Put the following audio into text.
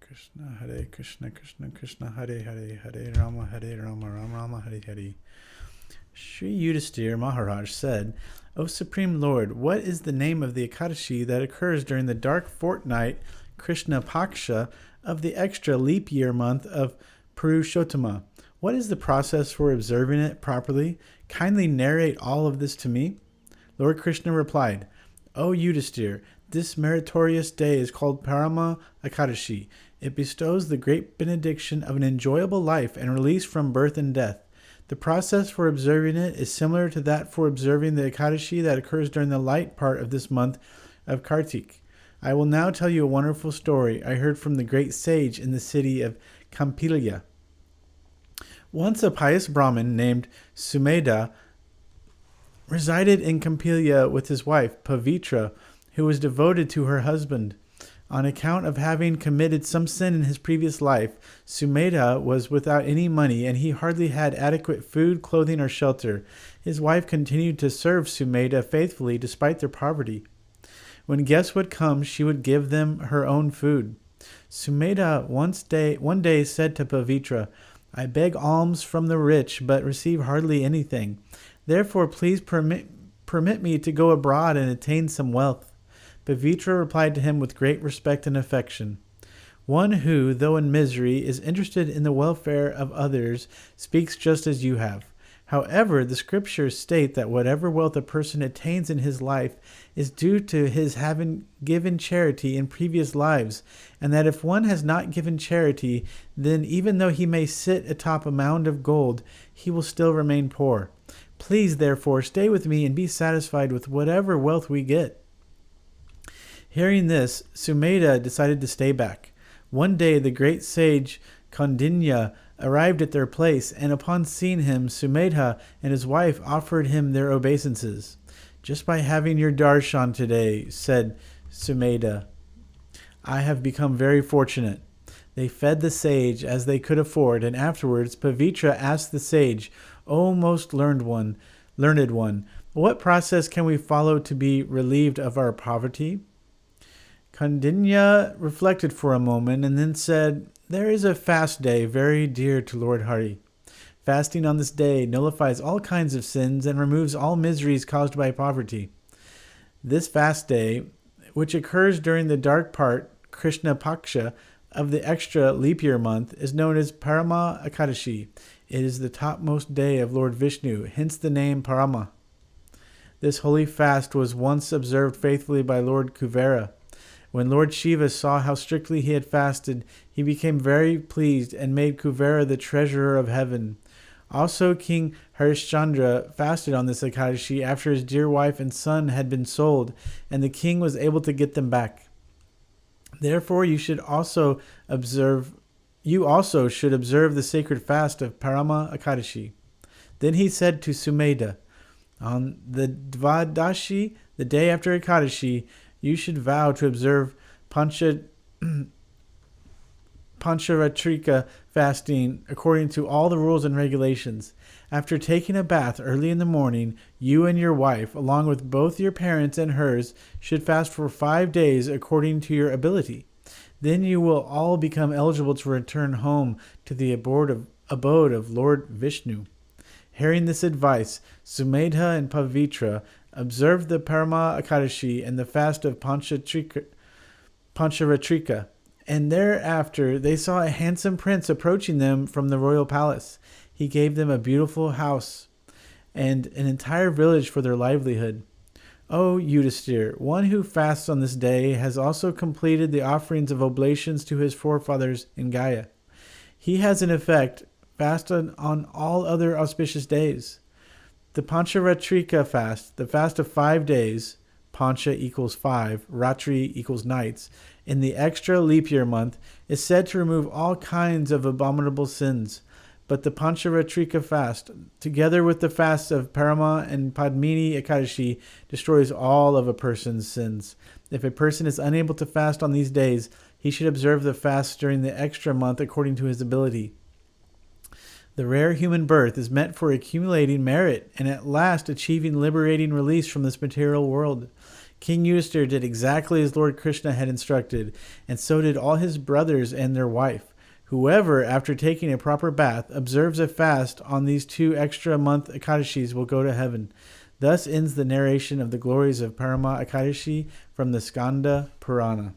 Krishna Krishna Krishna Hare Hare Hare Rama Rama Rama Hare Hare. Sri Yudhisthira Maharaj said, O Supreme Lord, what is the name of the Ekadashi that occurs during the dark fortnight Krishna Paksha of the extra leap year month of Purushottama? What is the process for observing it properly? Kindly narrate all of this to me. Lord Krishna replied, O Yudhisthira, this meritorious day is called Parama Ekadashi. It bestows the great benediction of an enjoyable life and release from birth and death. The process for observing it is similar to that for observing the Ekadashi that occurs during the light part of this month of Kartik. I will now tell you a wonderful story I heard from the great sage in the city of Kampilya. Once a pious Brahmin named Sumedha resided in Kampilya with his wife, Pavitra, who was devoted to her husband. On account of having committed some sin in his previous life, Sumedha was without any money, and he hardly had adequate food, clothing, or shelter. His wife continued to serve Sumedha faithfully despite their poverty. When guests would come, she would give them her own food. Sumedha one day said to Pavitra, I beg alms from the rich, but receive hardly anything. Therefore, please permit me to go abroad and attain some wealth. Pavitra replied to him with great respect and affection. One who, though in misery, is interested in the welfare of others, speaks just as you have. However, the scriptures state that whatever wealth a person attains in his life is due to his having given charity in previous lives, and that if one has not given charity, then even though he may sit atop a mound of gold, he will still remain poor. Please, therefore, stay with me and be satisfied with whatever wealth we get. Hearing this, Sumedha decided to stay back. One day, the great sage Kaundinya arrived at their place, and upon seeing him, Sumedha and his wife offered him their obeisances. Just by having your darshan today, said Sumedha, I have become very fortunate. They fed the sage as they could afford, and afterwards Pavitra asked the sage, O most learned one, what process can we follow to be relieved of our poverty? Kaundinya reflected for a moment and then said, There is a fast day very dear to Lord Hari. Fasting on this day nullifies all kinds of sins and removes all miseries caused by poverty. This fast day, which occurs during the dark part, Krishna Paksha, of the extra leap year month, is known as Parama Ekadashi. It is the topmost day of Lord Vishnu, hence the name Parama. This holy fast was once observed faithfully by Lord Kuvera. When Lord Shiva saw how strictly he had fasted, he became very pleased and made Kuvera the treasurer of heaven. Also, King Harishchandra fasted on this Ekadashi after his dear wife and son had been sold, and the king was able to get them back. Therefore, you also should observe the sacred fast of Parama Ekadashi. Then he said to Sumedha, On the Dvadashi, the day after Ekadashi, you should vow to observe Pancharatrika fasting according to all the rules and regulations. After taking a bath early in the morning, you and your wife, along with both your parents and hers, should fast for 5 days according to your ability. Then you will all become eligible to return home to the abode of Lord Vishnu. Hearing this advice, Sumedha and Pavitra observed the Parama Ekadashi and the fast of Pancharatrika, and thereafter they saw a handsome prince approaching them from the royal palace. He gave them a beautiful house and an entire village for their livelihood. O Yudhisthira, one who fasts on this day has also completed the offerings of oblations to his forefathers in Gaya. He has in effect fasted on all other auspicious days. The Pancharatrika fast, the fast of 5 days, Pancha equals 5, Ratri equals nights, in the extra leap year month, is said to remove all kinds of abominable sins. But the Pancharatrika fast, together with the fasts of Parama and Padmini Ekadashi, destroys all of a person's sins. If a person is unable to fast on these days, he should observe the fast during the extra month according to his ability. The rare human birth is meant for accumulating merit and at last achieving liberating release from this material world. King Yudhishthira did exactly as Lord Krishna had instructed, and so did all his brothers and their wife. Whoever, after taking a proper bath, observes a fast on these 2 extra month Ekadashis will go to heaven. Thus ends the narration of the glories of Parama Ekadashi from the Skanda Purana.